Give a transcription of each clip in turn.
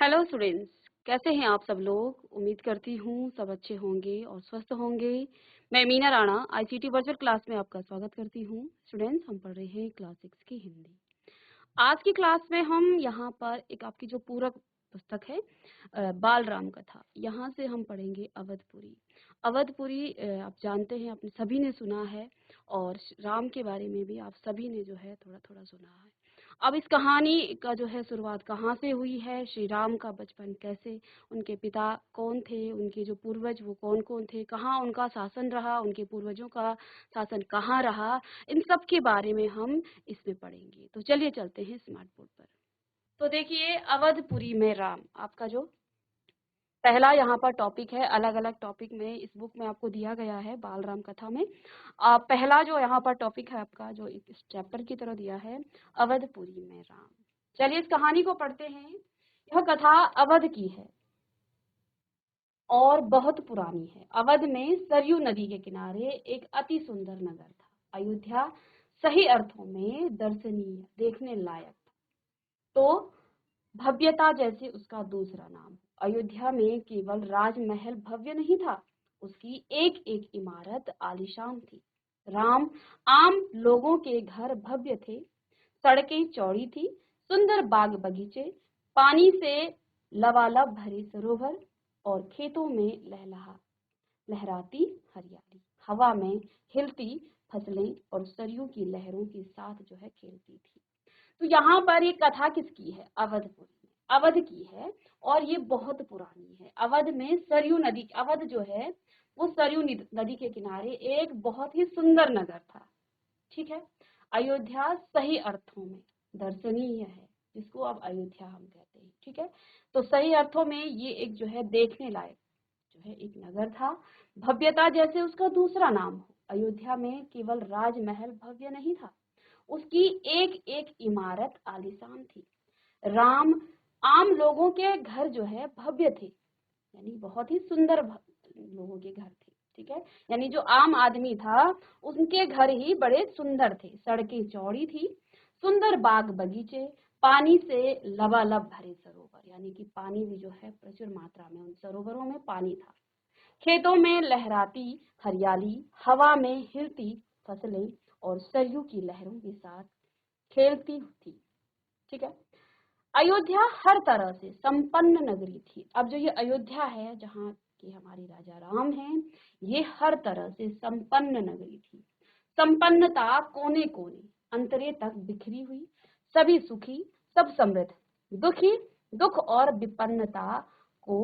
Hello students, कैसे हैं आप सब लोग। उम्मीद करती हूँ सब अच्छे होंगे और स्वस्थ होंगे। मैं Meena Rana ICT virtual class में आपका स्वागत करती हूँ। स्टूडेंट्स, हम पढ़ रहे हैं क्लास 6 की हिंदी। आज की क्लास में हम यहाँ पर एक आपकी जो पूरक पुस्तक है बाल राम कथा, यहाँ से हम पढ़ेंगे अवधपुरी। अवधपुरी आप जानते हैं, आपने सभी ने सुना है और राम के बारे में भी आप सभी ने जो है थोड़ा थोड़ा सुना है। अब इस कहानी का जो है शुरुआत कहाँ से हुई है, श्री राम का बचपन कैसे, उनके पिता कौन थे, उनके जो पूर्वज वो कौन कौन थे, कहाँ उनका शासन रहा, उनके पूर्वजों का शासन कहाँ रहा, इन सब के बारे में हम इसमें पढ़ेंगे। तो चलिए चलते हैं स्मार्ट बोर्ड पर। तो देखिए, अवधपुरी में राम आपका जो पहला यहाँ पर टॉपिक है। अलग अलग टॉपिक में इस बुक में आपको दिया गया है बाल राम कथा में। पहला जो यहाँ पर टॉपिक है आपका, जो इस चैप्टर की तरह दिया है, अवधपुरी में राम। चलिए इस कहानी को पढ़ते हैं। यह कथा अवध की है और बहुत पुरानी है। अवध में सरयू नदी के किनारे एक अति सुंदर नगर था। अयोध्या सही अर्थों में दर्शनीय, देखने लायक था। तो भव्यता जैसे उसका दूसरा नाम। अयोध्या में केवल राजमहल भव्य नहीं था, उसकी एक एक इमारत आलीशान थी। राम आम लोगों के घर भव्य थे, सड़कें चौड़ी थी, सुंदर बाग बगीचे, पानी से लबालब भरे सरोवर और खेतों में लहराती हरियाली, हवा में हिलती फसलें और सरयू की लहरों के साथ जो है खेलती थी। तो यहाँ पर ये कथा किसकी है? अवधपुरी में, अवध की है और ये बहुत पुरानी है। अवध में सरयू नदी, अवध जो है वो सरयू नदी के किनारे एक बहुत ही सुंदर नगर था। ठीक है। अयोध्या सही अर्थों में दर्शनीय है, जिसको अब अयोध्या हम कहते हैं। ठीक है। तो सही अर्थों में ये एक जो है देखने लायक जो है एक नगर था। भव्यता जैसे उसका दूसरा नाम हो। अयोध्या में केवल राजमहल भव्य नहीं था, उसकी एक एक इमारत आलीशान थी। राम आम लोगों के घर जो है भव्य थे, यानी बहुत ही सुंदर लोगों के घर थे। ठीक है। यानी जो आम आदमी था उनके घर ही बड़े सुंदर थे, सड़कें चौड़ी थी, सुंदर बाग बगीचे, पानी से लबालब भरे सरोवर, यानी कि पानी भी जो है प्रचुर मात्रा में उन सरोवरों में पानी था। खेतों में लहराती हरियाली, हवा में हिलती फसलें और सरयू की लहरों के साथ खेलती थी। ठीक है। अयोध्या हर तरह से संपन्न नगरी थी। अब जो ये अयोध्या है, जहाँ के हमारे राजा राम हैं, ये हर तरह से संपन्न नगरी थी। संपन्नता कोने कोने अंतरे तक बिखरी हुई, सभी सुखी, सब समृद्ध। दुखी दुख और विपन्नता को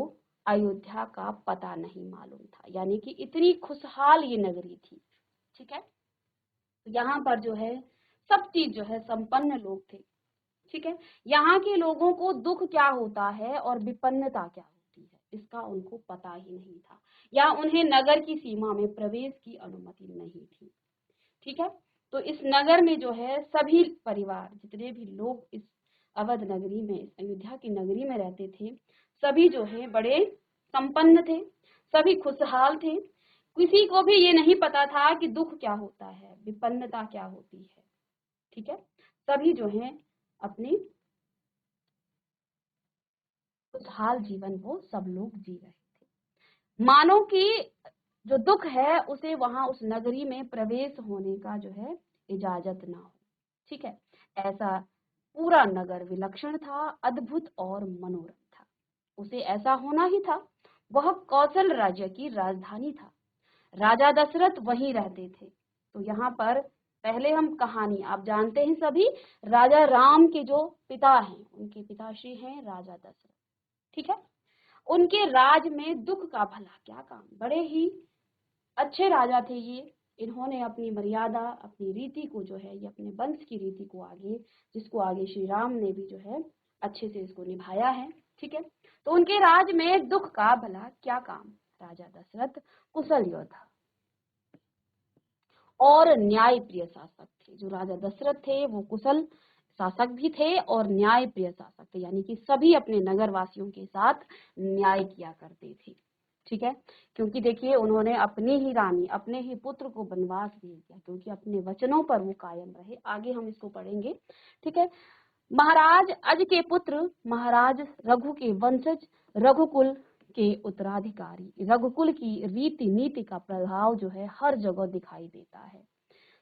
अयोध्या का पता नहीं मालूम था, यानी कि इतनी खुशहाल ये नगरी थी। ठीक है। यहाँ पर जो है सब चीज जो है संपन्न लोग थे। ठीक है। यहाँ के लोगों को दुख क्या होता है और विपन्नता क्या होती है, इसका उनको पता ही नहीं था, या उन्हें नगर की सीमा में प्रवेश की अनुमति नहीं थी। ठीक है। तो इस नगर में जो है सभी परिवार, जितने भी लोग इस अवध नगरी में, इस अयोध्या की नगरी में रहते थे, सभी जो है बड़े संपन्न थे, सभी खुशहाल थे। किसी को भी ये नहीं पता था कि दुख क्या होता है, विपन्नता क्या होती है। ठीक है। सभी जो है अपने खुशहाल जीवन वो सब लोग जी रहे थे। मानो कि जो दुख है उसे वहां उस नगरी में प्रवेश होने का जो है इजाजत ना हो। ठीक है। ऐसा पूरा नगर विलक्षण था, अद्भुत और मनोरम था। उसे ऐसा होना ही था। वह कौशल राज्य की राजधानी था। राजा दशरथ वहीं रहते थे। तो यहाँ पर पहले हम कहानी, आप जानते हैं सभी, राजा राम के जो पिता हैं, उनके पिताश्री हैं राजा दशरथ। ठीक है। उनके राज में दुख का भला क्या काम, बड़े ही अच्छे राजा थे ये। इन्होंने अपनी मर्यादा, अपनी रीति को जो है, ये अपने वंश की रीति को आगे, जिसको आगे श्री राम ने भी जो है अच्छे से इसको निभाया है। ठीक है। तो उनके राज में दुख का भला क्या काम। राजा दशरथ कुशल योद्धा और न्याय प्रिय शासक थे। जो राजा दशरथ थे वो कुशल शासक भी थे और न्याय प्रिय शासक थे, यानी कि सभी अपने नगर वासियों के साथ न्याय किया करते थे। ठीक है। क्योंकि देखिए, उन्होंने अपनी ही रानी, अपने ही पुत्र को वनवास भेज दिया, क्योंकि अपने वचनों पर वो कायम रहे। आगे हम इसको पढ़ेंगे। ठीक है। महाराज अज के पुत्र महाराज रघु के वंशज, रघुकुल के उत्तराधिकारी। रघुकुल की रीति नीति का प्रभाव जो है हर जगह दिखाई देता है।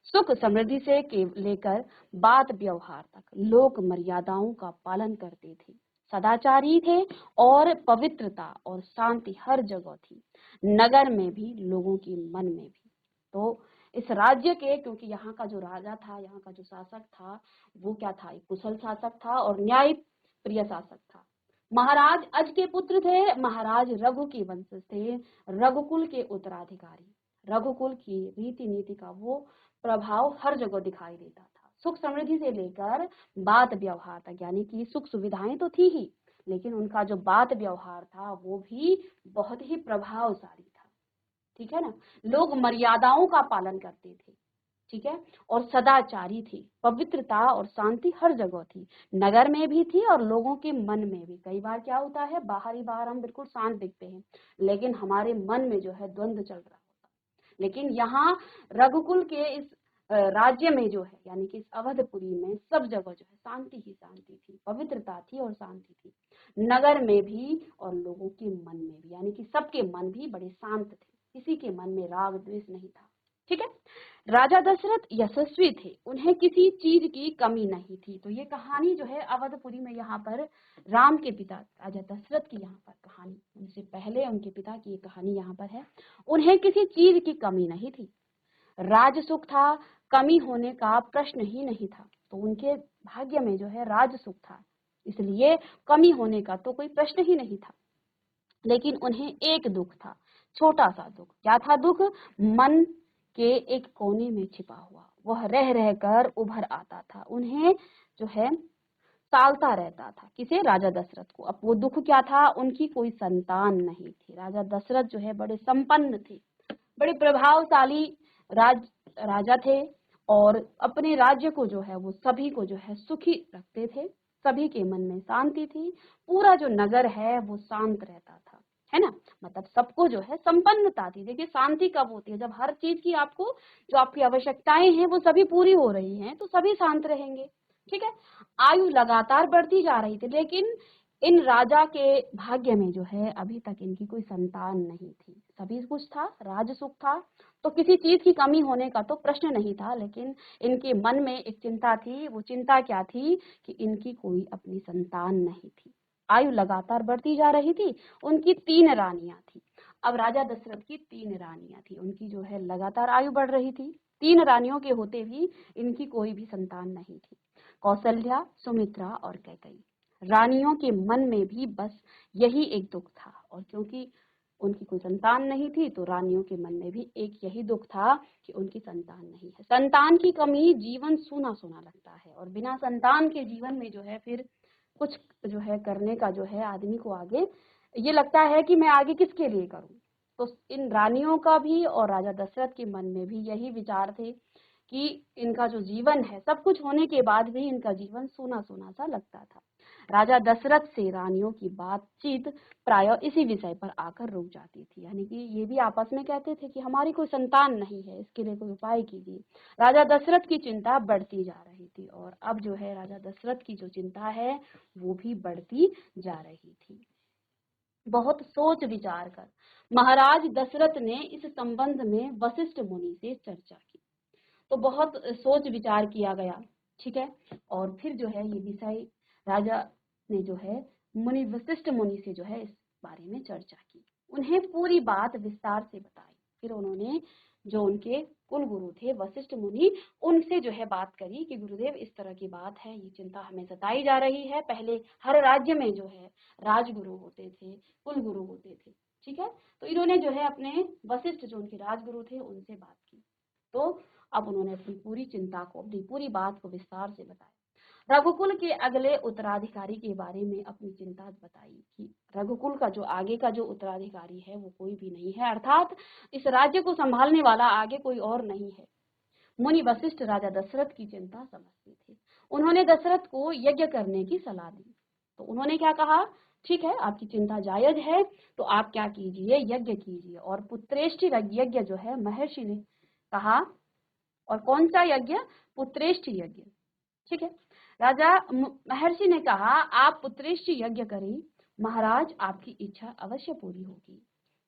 सुख समृद्धि से लेकर बात व्यवहार तक लोक मर्यादाओं का पालन करते थे, सदाचारी थे और पवित्रता और शांति हर जगह थी, नगर में भी लोगों के मन में भी। तो इस राज्य के, क्योंकि यहाँ का जो राजा था, यहाँ का जो शासक था, वो क्या था, एक कुशल शासक था और न्याय प्रिय शासक था। महाराज अज के पुत्र थे, महाराज रघु के वंशज थे, रघुकुल के उत्तराधिकारी। रघुकुल की रीति नीति का वो प्रभाव हर जगह दिखाई देता था। सुख समृद्धि से लेकर बात व्यवहार तक, यानी कि सुख सुविधाएं तो थी ही, लेकिन उनका जो बात व्यवहार था वो भी बहुत ही प्रभावशाली था। ठीक है ना। लोग मर्यादाओं का पालन करते थे, ठीक है, और सदाचारी थे। पवित्रता और शांति हर जगह थी, नगर में भी थी और लोगों के मन में भी। कई बार क्या होता है, बाहर हम बिल्कुल शांत दिखते हैं, लेकिन हमारे मन में जो है द्वंद्व चल रहा होता है। लेकिन यहाँ रघुकुल के इस राज्य में जो है, यानी कि इस अवधपुरी में सब जगह जो है शांति ही शांति थी, पवित्रता थी और शांति थी, नगर में भी और लोगों के मन में भी, यानी कि सबके मन भी बड़े शांत थे, किसी के मन में राग द्वेष नहीं था। ठीक है। राजा दशरथ यशस्वी थे, उन्हें किसी चीज की कमी नहीं थी। तो ये कहानी जो है अवधपुरी में यहाँ पर राम के पिता राजा दशरथ की यहाँ पर कहानी, उनसे पहले उनके पिता की ये कहानी यहाँ पर है। उन्हें किसी चीज की कमी नहीं थी, राज सुख था, कमी होने का प्रश्न ही नहीं था। तो उनके भाग्य में जो है राज सुख था, इसलिए कमी होने का तो कोई प्रश्न ही नहीं था। लेकिन उन्हें एक दुख था, छोटा सा दुख। क्या था दुख? मन के एक कोने में छिपा हुआ, वह रह रहकर उभर आता था, उन्हें जो है टालता रहता था। किसे? राजा दशरथ को। अब वो दुख क्या था? उनकी कोई संतान नहीं थी। राजा दशरथ जो है बड़े संपन्न थे, बड़े प्रभावशाली राजा थे और अपने राज्य को जो है वो सभी को जो है सुखी रखते थे, सभी के मन में शांति थी, पूरा जो नगर है वो शांत रहता था, है ना। मतलब सबको जो है संपन्नता थी। देखिए शांति कब होती है? जब हर चीज की आपको जो आपकी आवश्यकताएं हैं वो सभी पूरी हो रही हैं, तो सभी शांत रहेंगे। ठीक है। आयु लगातार बढ़ती जा रही थी, लेकिन इन राजा के भाग्य में जो है अभी तक इनकी कोई संतान नहीं थी। सभी कुछ था, राज सुख था, तो किसी चीज की कमी होने का तो प्रश्न नहीं था। लेकिन इनके मन में एक चिंता थी। वो चिंता क्या थी? कि इनकी कोई अपनी संतान नहीं थी। आयु लगातार बढ़ती जा रही थी। उनकी 3 रानियां थी। अब राजा दशरथ की 3 रानियां थी, उनकी जो है लगातार आयु बढ़ रही थी। 3 रानियों के होते भी इनकी कोई भी संतान नहीं थी, कौशल्या, सुमित्रा और कैकेयी। रानियों के मन में भी बस यही एक दुख था, और क्योंकि उनकी कोई संतान नहीं थी तो रानियों के मन में भी एक यही दुख था कि उनकी संतान नहीं है। संतान की कमी जीवन सूना सूना लगता है, और बिना संतान के जीवन में जो है फिर कुछ जो है करने का जो है आदमी को आगे ये लगता है कि मैं आगे किसके लिए करूं। तो इन रानियों का भी और राजा दशरथ के मन में भी यही विचार थे कि इनका जो जीवन है, सब कुछ होने के बाद भी इनका जीवन सूना सूना सा लगता था। राजा दशरथ से रानियों की बातचीत प्रायः इसी विषय पर आकर रुक जाती थी, यानी कि ये भी आपस में कहते थे कि हमारी कोई संतान नहीं है, इसके लिए कोई उपाय कीजिए। राजा दशरथ की चिंता बढ़ती जा रही थी, और अब जो है राजा दशरथ की जो चिंता है वो भी बढ़ती जा रही थी। बहुत सोच विचार कर महाराज दशरथ ने इस संबंध में वशिष्ठ मुनि से चर्चा की। तो बहुत सोच विचार किया गया, ठीक है, और फिर जो है ये विषय राजा ने जो है मुनि वशिष्ठ मुनि से जो है इस बारे में चर्चा की, उन्हें पूरी बात विस्तार से बताई। फिर उन्होंने जो उनके कुल गुरु थे वशिष्ठ मुनि, उनसे जो है बात करी कि गुरुदेव इस तरह की बात है, ये चिंता हमें सताई जा रही है। पहले हर राज्य में जो है राजगुरु होते थे, कुल गुरु होते थे, ठीक है। तो इन्होंने जो है अपने वशिष्ठ जो उनके राजगुरु थे उनसे बात की। तो अब उन्होंने अपनी पूरी चिंता को, अपनी पूरी बात को विस्तार से बताया। रघुकुल के अगले उत्तराधिकारी के बारे में अपनी चिंता बताई कि रघुकुल का जो आगे का जो उत्तराधिकारी है वो कोई भी नहीं है, अर्थात इस राज्य को संभालने वाला आगे कोई और नहीं है। मुनि वशिष्ठ राजा दशरथ की चिंता समझते थे। उन्होंने दशरथ को यज्ञ करने की सलाह दी। तो उन्होंने क्या कहा? ठीक है, आपकी चिंता जायज है, तो आप क्या कीजिए, यज्ञ कीजिए। और पुत्रेष्टि यज्ञ जो है महर्षि ने कहा, और कौन सा यज्ञ? पुत्रेष्टि यज्ञ, ठीक है। महर्षि ने कहा, आप पुत्रेष्टि यज्ञ करें, महाराज आपकी इच्छा अवश्य पूरी होगी।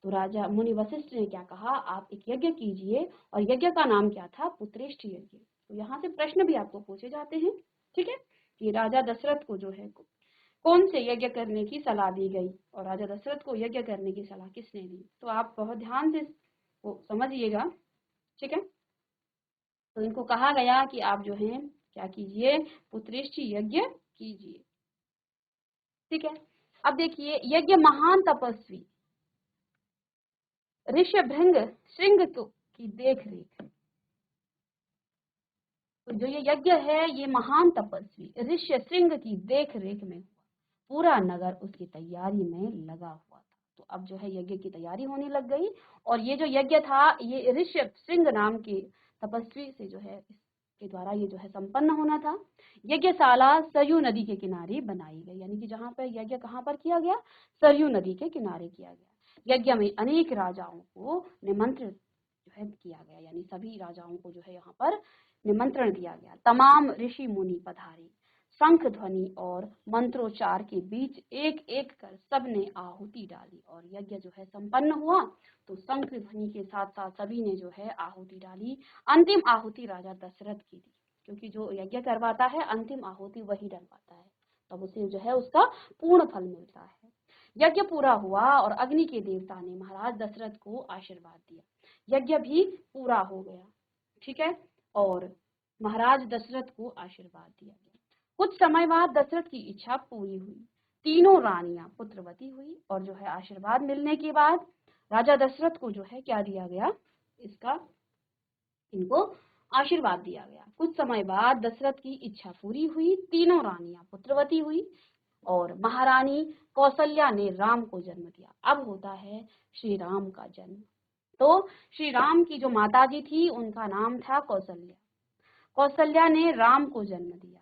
तो राजा मुनि वशिष्ठ ने क्या कहा, आप एक यज्ञ कीजिए, और यज्ञ का नाम क्या था, पुत्रेष्टि यज्ञ। तो यहाँ से प्रश्न भी आपको पूछे जाते हैं, ठीक है, कि राजा दशरथ को जो है कौन से यज्ञ करने की सलाह दी गई, और राजा दशरथ को यज्ञ करने की सलाह किसने दी। तो आप बहुत ध्यान से वो समझिएगा, ठीक है। तो इनको कहा गया कि आप जो है क्या कीजिए, पुत्रेष्टि यज्ञ कीजिए, ठीक है। अब देखिए, यज्ञ महान तपस्वी ऋषभृंग श्रृंग की देख रेख। तो जो ये यज्ञ है, ये महान तपस्वी ऋष्य श्रृंग की देख रेख में हुआ। पूरा नगर उसकी तैयारी में लगा हुआ था। तो अब जो है यज्ञ की तैयारी होने लग गई, और ये जो यज्ञ था, ये ऋष्य श्रृंग नाम के तपस्वी से जो है इसके द्वारा ये जो है संपन्न होना था। यज्ञशाला सरयू नदी के किनारे बनाई गई, यानी कि जहाँ पर यज्ञ कहाँ पर किया गया, सरयू नदी के किनारे किया गया। यज्ञ में अनेक राजाओं को निमंत्रित जो है किया गया, यानी सभी राजाओं को जो है यहाँ पर निमंत्रण दिया गया। तमाम ऋषि मुनि पधारे। शंख ध्वनि और मंत्रोच्चार के बीच एक एक कर सबने आहुति डाली, और यज्ञ जो है संपन्न हुआ। तो शंख ध्वनि के साथ साथ सभी ने जो है आहुति डाली। अंतिम आहुति राजा दशरथ की दी, क्योंकि जो यज्ञ करवाता है अंतिम आहुति वही डलवाता है, तब उसे जो है उसका पूर्ण फल मिलता है। यज्ञ पूरा हुआ और अग्नि के देवता ने महाराज दशरथ को आशीर्वाद दिया। यज्ञ भी पूरा हो गया, ठीक है, और महाराज दशरथ को आशीर्वाद दिया गया। कुछ समय बाद दशरथ की इच्छा पूरी हुई। तीनों रानियां पुत्रवती हुई, और जो है आशीर्वाद मिलने के बाद राजा दशरथ को जो है क्या दिया गया, इनको आशीर्वाद दिया गया। कुछ समय बाद दशरथ की इच्छा पूरी हुई, तीनों रानियां पुत्रवती हुई, और महारानी कौशल्या ने राम को जन्म दिया। अब होता है श्री राम का जन्म। तो श्री राम की जो माताजी थी उनका नाम था कौशल्या। कौशल्या ने राम को जन्म दिया।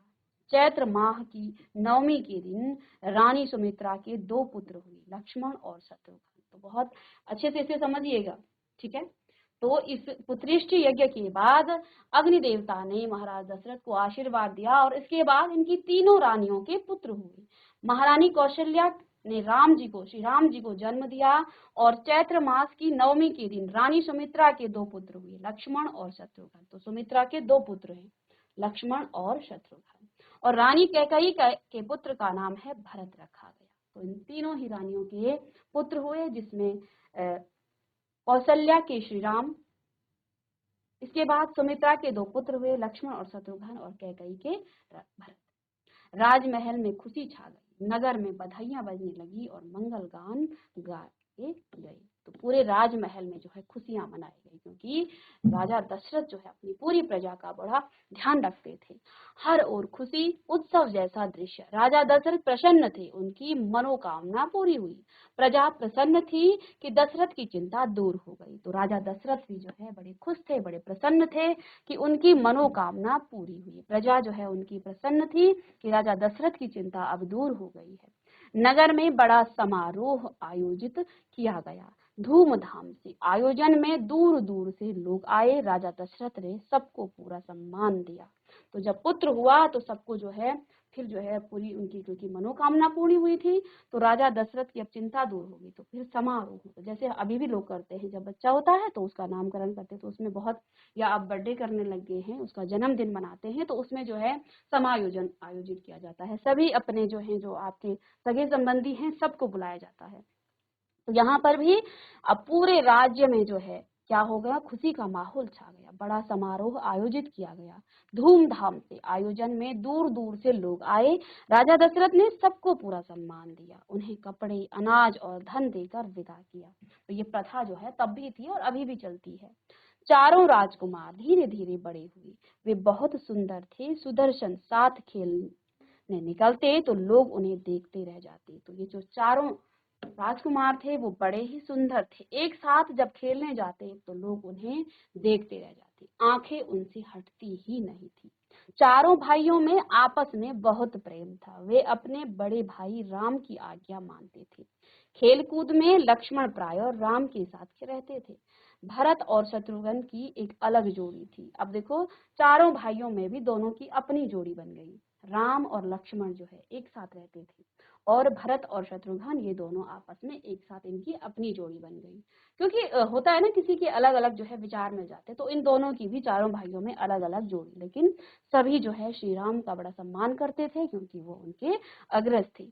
चैत्र माह की नवमी के दिन रानी सुमित्रा के 2 पुत्र हुए, लक्ष्मण और शत्रुघ्न। तो बहुत अच्छे से इसे समझिएगा, ठीक है। तो इस पुत्रेष्टि यज्ञ के बाद अग्नि देवता ने महाराज दशरथ को आशीर्वाद दिया, और इसके बाद इनकी तीनों रानियों के पुत्र हुए। महारानी कौशल्या ने श्री राम जी को जन्म दिया, और चैत्र मास की नवमी के दिन रानी सुमित्रा के 2 पुत्र हुए, लक्ष्मण और शत्रुघ्न। तो सुमित्रा के 2 पुत्र हैं, लक्ष्मण और शत्रुघ्न, और रानी कैकेयी के पुत्र का नाम है भरत रखा गया। तो इन तीनों ही रानियों के पुत्र हुए, जिसमें कौशल्या के श्री राम, इसके बाद सुमित्रा के 2 पुत्र हुए, लक्ष्मण और शत्रुघ्न, और कैकेयी के भरत। राजमहल में खुशी छा गई, नगर में बधाइयां बजने लगी और मंगल गान गाए गए। तो पूरे राजमहल में जो है खुशियां मनाई गई, क्योंकि राजा दशरथ जो है अपनी पूरी प्रजा का बड़ा ध्यान रखते थे। हर ओर खुशी, उत्सव जैसा दृश्य। राजा दशरथ प्रसन्न थे, उनकी मनोकामना पूरी हुई। प्रजा प्रसन्न थी कि दशरथ की चिंता दूर हो गई। तो राजा दशरथ भी जो है बड़े खुश थे, बड़े प्रसन्न थे कि उनकी मनोकामना पूरी हुई। प्रजा जो है उनकी प्रसन्न थी कि राजा दशरथ की चिंता अब दूर हो गई है। नगर में बड़ा समारोह आयोजित किया गया। धूमधाम से आयोजन में दूर दूर से लोग आए। राजा दशरथ ने सबको पूरा सम्मान दिया। तो जब पुत्र हुआ तो सबको जो है फिर जो है पूरी उनकी, क्योंकि मनोकामना पूरी हुई थी, तो राजा दशरथ की अब चिंता दूर होगी। तो फिर समारोह, तो जैसे अभी भी लोग करते हैं, जब बच्चा होता है तो उसका नामकरण करते हैं, तो उसमें बहुत, या अब बर्थडे करने लग गए हैं, उसका जन्मदिन मनाते हैं, तो उसमें जो है समायोजन आयोजित किया जाता है। सभी अपने जो है, जो आपके सगे संबंधी हैं, सबको बुलाया जाता है। तो यहाँ पर भी अब पूरे राज्य में जो है क्या हो गया, खुशी का माहौल छा गया। बड़ा समारोह आयोजित किया गया। धूमधाम से आयोजन में दूर दूर से लोग आए। राजा दशरथ ने सबको पूरा सम्मान दिया, उन्हें कपड़े, अनाज और धन देकर विदा किया। तो ये प्रथा जो है तब भी थी और अभी भी चलती है। चारों राजकुमार धीरे धीरे बड़े हुए। वे बहुत सुंदर थे। सुदर्शन साथ खेलने निकलते तो लोग उन्हें देखते रह जाते। तो ये जो चारों राजकुमार थे वो बड़े ही सुंदर थे। एक साथ जब खेलने जाते तो लोग उन्हें देखते रह जाते, आंखें उनसे हटती ही नहीं थी। चारों भाइयों में आपस में बहुत प्रेम था। वे अपने बड़े भाई राम की आज्ञा मानते थे। खेलकूद में लक्ष्मण प्राय राम के साथ रहते थे। भरत और शत्रुघ्न की एक अलग जोड़ी थी। अब देखो, चारों भाइयों में भी दोनों की अपनी जोड़ी बन गई। राम और लक्ष्मण जो है एक साथ रहते थे और भरत और शत्रुघ्न ये दोनों आपस में एक साथ इनकी अपनी जोड़ी बन गई। क्योंकि होता है ना किसी के अलग अलग जो है विचार मिल जाते, तो इन दोनों की भी चारों भाइयों में अलग अलग जोड़ी, लेकिन सभी जो है श्री राम का बड़ा सम्मान करते थे क्योंकि वो उनके अग्रज थे।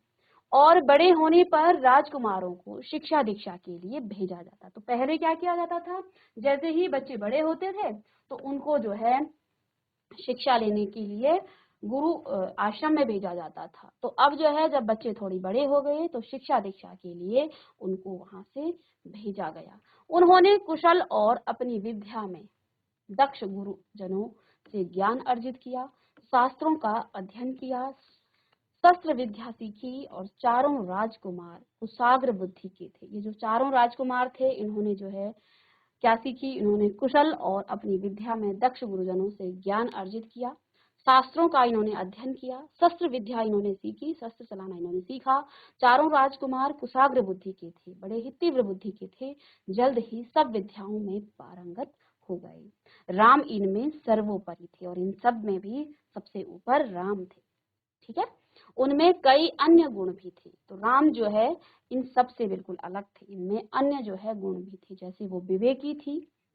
और बड़े होने पर राजकुमारों को शिक्षा दीक्षा के लिए भेजा जाता। तो पहले क्या किया जाता था, जैसे ही बच्चे बड़े होते थे तो उनको जो है शिक्षा लेने के लिए गुरु आश्रम में भेजा जाता था। तो अब जो है जब बच्चे थोड़ी बड़े हो गए तो शिक्षा दीक्षा के लिए उनको वहां से भेजा गया। उन्होंने कुशल और अपनी विद्या में दक्ष गुरुजनों से ज्ञान अर्जित किया, शास्त्रों का अध्ययन किया, शस्त्र विद्या सीखी और चारों राजकुमार कुशाग्र बुद्धि के थे। ये जो चारों राजकुमार थे इन्होंने जो है क्या सीखी, इन्होंने कुशल और अपनी विद्या में दक्ष गुरुजनों से ज्ञान अर्जित किया, शास्त्रों का इन्होंने अध्ययन किया, शस्त्र विद्या इन्होंने सीखी, शस्त्र चलाना इन्होंने सीखा। चारों राजकुमार कुशाग्र बुद्धि के थे, बड़े ही तीव्र बुद्धि के थे, जल्द ही सब विद्याओं में पारंगत हो गए। राम इनमें सर्वोपरि थे और इन सब में भी सबसे ऊपर राम थे। ठीक है, उनमें कई अन्य गुण भी थे। तो राम जो है इन सब से बिल्कुल अलग थे, इनमें अन्य जो है गुण भी थे, जैसे वो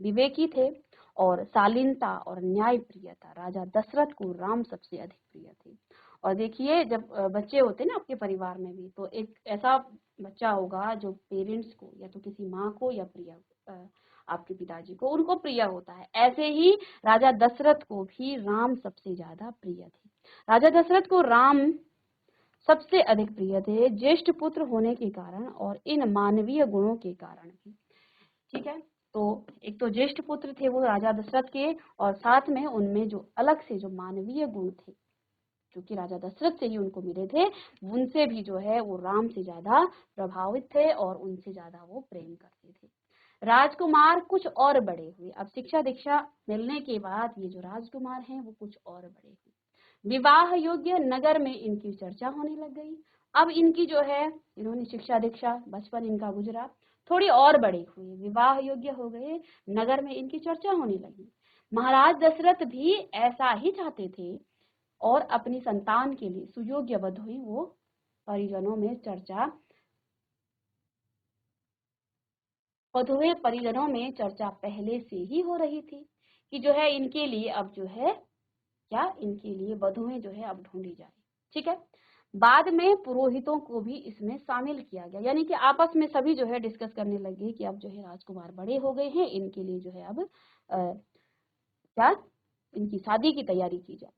विवेकी थे और शालीनता और न्याय प्रियता। राजा दशरथ को राम सबसे अधिक प्रिय थे। और देखिए जब बच्चे होते हैं ना आपके परिवार में भी, तो एक ऐसा बच्चा होगा जो पेरेंट्स को या तो किसी माँ को या आपके पिताजी को उनको प्रिय होता है, ऐसे ही राजा दशरथ को भी राम सबसे ज्यादा प्रिय थे। राजा दशरथ को राम सबसे अधिक प्रिय थे, ज्येष्ठ पुत्र होने के कारण और इन मानवीय गुणों के कारण भी। ठीक है, तो एक तो ज्येष्ठ पुत्र थे वो राजा दशरथ के, और साथ में उनमें जो अलग से जो मानवीय गुण थे जो कि राजा दशरथ से ही उनको मिले थे, उनसे भी जो है वो राम से ज्यादा प्रभावित थे और उनसे ज्यादा वो प्रेम करते थे। राजकुमार कुछ और बड़े हुए। अब शिक्षा दीक्षा मिलने के बाद ये जो राजकुमार हैं वो कुछ और बड़े हुए। विवाह योग्य नगर में इनकी चर्चा होने लग गई। अब इनकी जो है इन्होंने शिक्षा दीक्षा, बचपन इनका गुजरा, थोड़ी और बड़े हुए, विवाह योग्य हो गए, नगर में इनकी चर्चा होने लगी। महाराज दशरथ भी ऐसा ही चाहते थे और अपनी संतान के लिए सुयोग्य वधुएं वो परिजनों में चर्चा पहले से ही हो रही थी कि जो है इनके लिए अब जो है क्या इनके लिए वधुएं जो है अब ढूंढी जाए। ठीक है, बाद में पुरोहितों को भी इसमें शामिल किया गया, यानी कि आपस में सभी जो है डिस्कस करने लगे कि अब जो है राजकुमार बड़े हो गए हैं, इनके लिए जो है अब क्या इनकी शादी की तैयारी की जाए।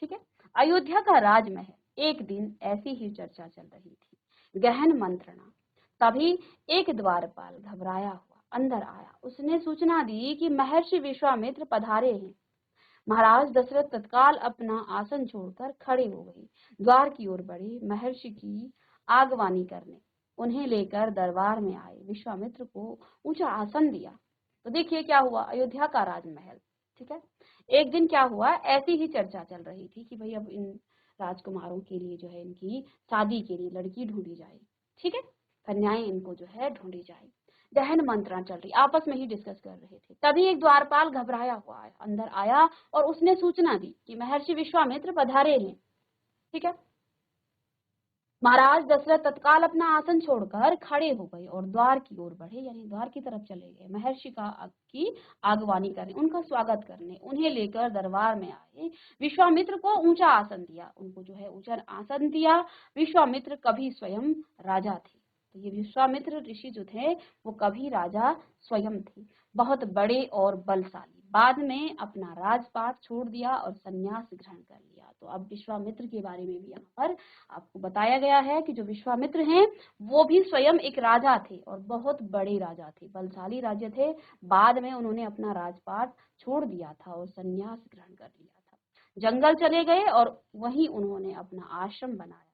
ठीक है, अयोध्या का राजमहल एक दिन ऐसी ही चर्चा चल रही थी, गहन मंत्रणा। तभी एक द्वारपाल घबराया हुआ अंदर आया, उसने सूचना दी कि महर्षि विश्वामित्र पधारे हैं। महाराज दशरथ तत्काल अपना आसन छोड़कर खड़े हो गए, द्वार की ओर बढ़े, महर्षि की आगवानी करने उन्हें लेकर दरबार में आए, विश्वामित्र को ऊंचा आसन दिया। तो देखिए क्या हुआ, अयोध्या का राजमहल। ठीक है, एक दिन क्या हुआ, ऐसी ही चर्चा चल रही थी कि भाई अब इन राजकुमारों के लिए जो है इनकी शादी के लिए लड़की ढूंढी जाए। ठीक है, कन्याएं इनको जो है ढूंढी जाए। गहन मंत्रणा चल रही, आपस में ही डिस्कस कर रहे थे। तभी एक द्वारपाल घबराया हुआ अंदर आया और उसने सूचना दी कि महर्षि विश्वामित्र पधारे हैं। ठीक है, महाराज दशरथ तत्काल अपना आसन छोड़कर खड़े हो गए और द्वार की ओर बढ़े, यानी द्वार की तरफ चले गए, महर्षि की आगवानी करने, उनका स्वागत करने, उन्हें लेकर दरबार में आए। विश्वामित्र को ऊंचा आसन दिया, उनको जो है ऊंचा आसन दिया। विश्वामित्र कभी स्वयं राजा थे, तो ये विश्वामित्र ऋषि जो थे वो कभी राजा स्वयं थे, बहुत बड़े और बलशाली। बाद में अपना राजपाट छोड़ दिया और संन्यास ग्रहण कर लिया। तो अब विश्वामित्र के बारे में भी यहाँ पर आपको बताया गया है कि जो विश्वामित्र हैं वो भी स्वयं एक राजा थे और बहुत बड़े राजा थे, बलशाली राजा थे। बाद में उन्होंने अपना राजपाट छोड़ दिया था और संन्यास ग्रहण कर लिया था, जंगल चले गए और वहीं उन्होंने अपना आश्रम बनाया,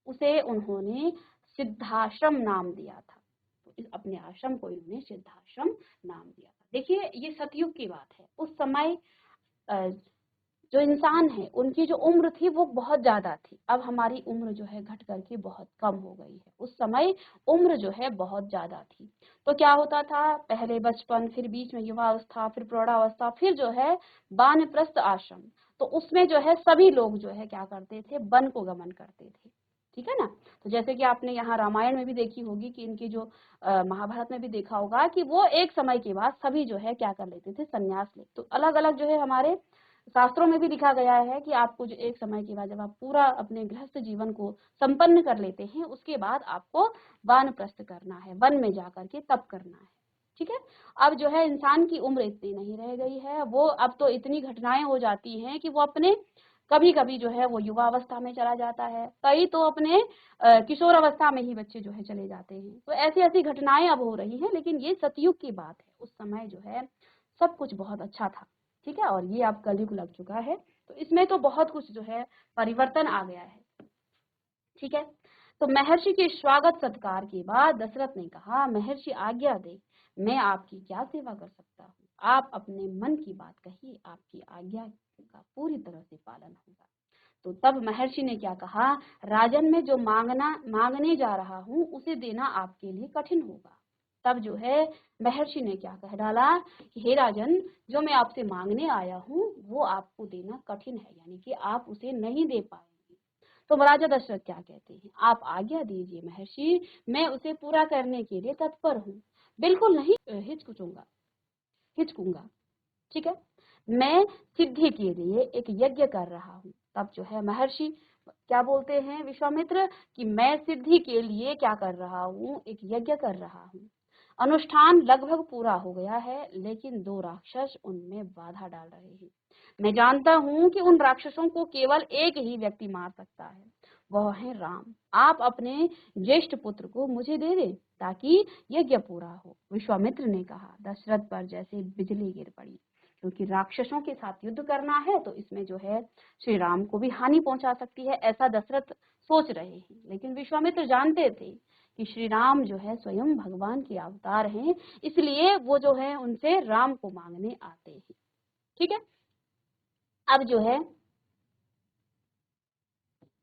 उसे उन्होंने सिद्धाश्रम नाम दिया था। तो इस अपने आश्रम को इन्होंने सिद्धाश्रम नाम दिया था। देखिए ये सतयुग की बात है, उस समय जो इंसान है उनकी जो उम्र थी वो बहुत ज्यादा थी, अब हमारी उम्र जो है घट करके बहुत कम हो गई है, उस समय उम्र जो है बहुत ज्यादा थी। तो क्या होता था, पहले बचपन, फिर बीच में युवावस्था, फिर प्रौढ़ावस्था, फिर जो है वानप्रस्थ आश्रम। तो उसमें जो है सभी लोग जो है क्या करते थे, वन को गमन करते थे, ठीक है ना। तो जैसे कि आपने यहाँ रामायण में भी देखी होगी कि इनकी जो महाभारत में भी देखा होगा कि वो एक समय के बाद सभी जो है क्या कर लेते थे, संन्यास ले। तो अलग अलग जो है हमारे शास्त्रों में भी लिखा गया है कि आपको जो एक समय के बाद जब आप पूरा अपने गृहस्थ जीवन को संपन्न कर लेते हैं, उसके बाद आपको वानप्रस्थ करना है, वन में जाकर के तप करना है, ठीक है। अब जो है इंसान की उम्र इतनी नहीं रह गई है, वो अब तो इतनी घटनाएं हो जाती हैं कि वो अपने कभी कभी जो है वो युवा अवस्था में चला जाता है, कई तो अपने किशोर अवस्था में ही बच्चे जो है चले जाते हैं। तो ऐसी ऐसी घटनाएं अब हो रही हैं, लेकिन ये सतयुग की बात है, उस समय जो है सब कुछ बहुत अच्छा था, ठीक है। और ये अब कलयुग लग चुका है, तो इसमें तो बहुत कुछ जो है परिवर्तन आ गया है, ठीक है। तो महर्षि के स्वागत सत्कार के बाद दशरथ ने कहा, महर्षि आज्ञा दे, मैं आपकी क्या सेवा कर सकता हूँ। आप अपने मन की बात कहिए, आपकी आज्ञा का पूरी तरह से पालन होगा। तो तब महर्षि ने क्या कहा, राजन में जो मांगने जा रहा हूँ उसे देना आपके लिए कठिन होगा। तब जो है महर्षि ने क्या कह डाला कि हे राजन, जो मैं आपसे मांगने आया हूँ वो आपको देना कठिन है, यानी कि आप उसे नहीं दे पाएंगे। तो राजा दशरथ क्या कहते हैं, आप आज्ञा दीजिए महर्षि, मैं उसे पूरा करने के लिए तत्पर हूँ, बिल्कुल नहीं हिचकूंगा, ठीक है। मैं सिद्धि के लिए एक यज्ञ कर रहा हूँ। तब जो है महर्षि क्या बोलते हैं विश्वामित्र कि मैं सिद्धि के लिए क्या कर रहा हूँ, एक यज्ञ कर रहा हूँ। अनुष्ठान लगभग पूरा हो गया है, लेकिन 2 राक्षस उनमें बाधा डाल रहे हैं। मैं जानता हूँ कि उन राक्षसों को केवल एक ही व्यक्ति मार सकता है, वह है राम। आप अपने ज्येष्ठ पुत्र को मुझे दे दें ताकि यज्ञ पूरा हो। विश्वामित्र ने कहा। दशरथ पर जैसे बिजली गिर पड़ी, क्योंकि राक्षसों के साथ युद्ध करना है तो इसमें जो है श्री राम को भी हानि पहुंचा सकती है, ऐसा दशरथ सोच रहे हैं। लेकिन विश्वामित्र जानते थे कि श्री राम जो है स्वयं भगवान के अवतार हैं, इसलिए वो जो है उनसे राम को मांगने आते हैं, ठीक है। अब जो है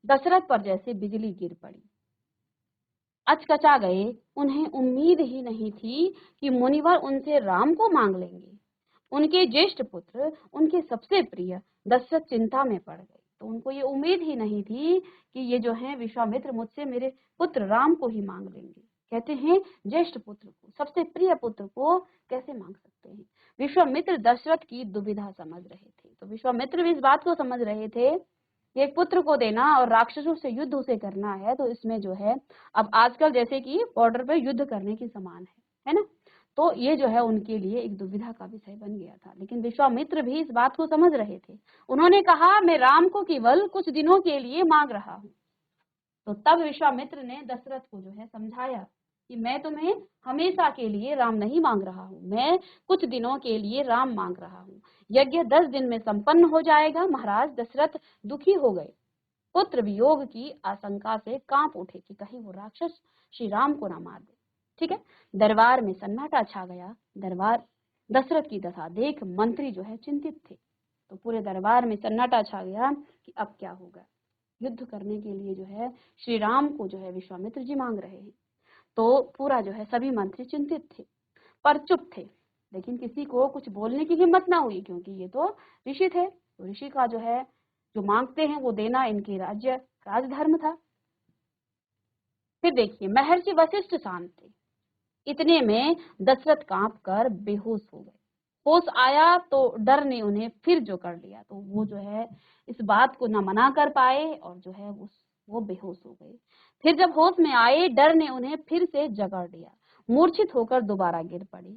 दशरथ पर जैसे बिजली गिर पड़ी, अचकचा गए। उन्हें उम्मीद ही नहीं थी कि मुनिवर उनसे राम को मांग लेंगे। उनके ज्येष्ठ पुत्र, उनके सबसे प्रिय दशरथ चिंता में पड़ गए। तो उनको ये उम्मीद ही नहीं थी कि ये जो है विश्वामित्र मुझसे मेरे पुत्र राम को ही मांग लेंगे। कहते हैं ज्येष्ठ पुत्र को, सबसे प्रिय पुत्र को कैसे मांग सकते हैं। विश्वामित्र दशरथ की दुविधा समझ रहे थे। तो विश्वामित्र भी इस बात को समझ रहे थे कि एक पुत्र को देना और राक्षसों से युद्ध उसे करना है, तो इसमें जो है अब आजकल जैसे कि बॉर्डर पे युद्ध करने की समान है ना। तो ये जो है उनके लिए एक दुविधा का विषय बन गया था। लेकिन विश्वामित्र भी इस बात को समझ रहे थे। उन्होंने कहा, मैं राम को केवल कुछ दिनों के लिए मांग रहा हूँ। तो तब विश्वामित्र ने दशरथ को जो है समझाया कि मैं तुम्हें हमेशा के लिए राम नहीं मांग रहा हूँ, मैं कुछ दिनों के लिए राम मांग रहा हूँ। यज्ञ 10 दिन में संपन्न हो जाएगा। महाराज दशरथ दुखी हो गए, पुत्र वियोग की आशंका से कांप उठे कि कहीं वो राक्षस श्री राम को ना मार दे, ठीक है। दरबार में सन्नाटा छा गया। दरबार दशरथ की दशा देख मंत्री जो है चिंतित थे। तो पूरे दरबार में सन्नाटा छा गया कि अब क्या होगा। युद्ध करने के लिए जो है श्री राम को जो है विश्वामित्र जी मांग रहे हैं। तो पूरा जो है सभी मंत्री चिंतित थे पर चुप थे। लेकिन किसी को कुछ बोलने की हिम्मत ना हुई, क्योंकि ये तो ऋषि थे। तो ऋषि का जो है जो मांगते हैं वो देना इनके राजधर्म था। फिर देखिए महर्षि वशिष्ठ शांत थे। इतने में दशरथ कांप कर बेहोश हो गए। होश आया तो डर ने उन्हें फिर जो कर लिया। तो वो जो है इस बात को न मना कर पाए और जो है वो बेहोश हो गए। फिर जब होश में आए, डर ने उन्हें फिर से जगाड़ दिया। मूर्छित होकर दोबारा गिर पड़े,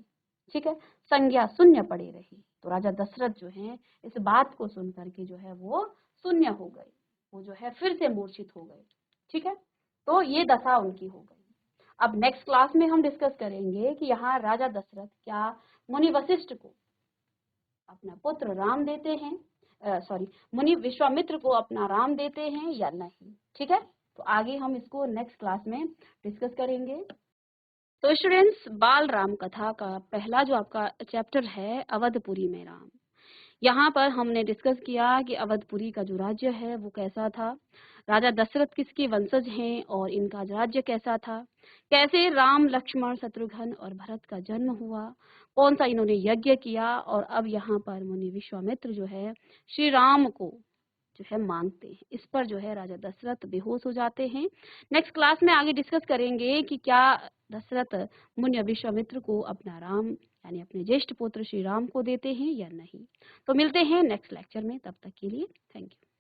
ठीक है। संज्ञा शून्य पड़ी रही। तो राजा दशरथ जो है इस बात को सुन करके जो है वो शून्य हो गए, वो जो है फिर से मूर्छित हो गए, ठीक है। तो ये दशा उनकी हो गई। अब नेक्स्ट क्लास में हम डिस्कस करेंगे कि यहाँ राजा दशरथ क्या मुनि वशिष्ठ को अपना पुत्र राम देते हैं, सॉरी मुनि विश्वामित्र को अपना राम देते हैं या नहीं, ठीक है। तो आगे हम इसको नेक्स्ट क्लास में डिस्कस करेंगे। तो स्टूडेंट्स, बाल राम कथा का पहला जो आपका चैप्टर है अवधपुरी में राम, यहाँ पर हमने डिस्कस किया कि अवधपुरी का जो राज्य है वो कैसा था, राजा दशरथ किसके वंशज हैं और इनका राज्य कैसा था, कैसे राम लक्ष्मण शत्रुघ्न और भरत का जन्म हुआ, कौन सा इन्होंने यज्ञ किया, और अब यहाँ पर मुनि विश्वामित्र जो है श्री राम को जो है मांगते हैं। इस पर जो है राजा दशरथ बेहोश हो जाते हैं। नेक्स्ट क्लास में आगे डिस्कस करेंगे कि क्या दशरथ मुनि विश्वामित्र को अपना राम यानी अपने ज्येष्ठ पुत्र श्री राम को देते हैं या नहीं। तो मिलते हैं नेक्स्ट लेक्चर में, तब तक के लिए थैंक यू।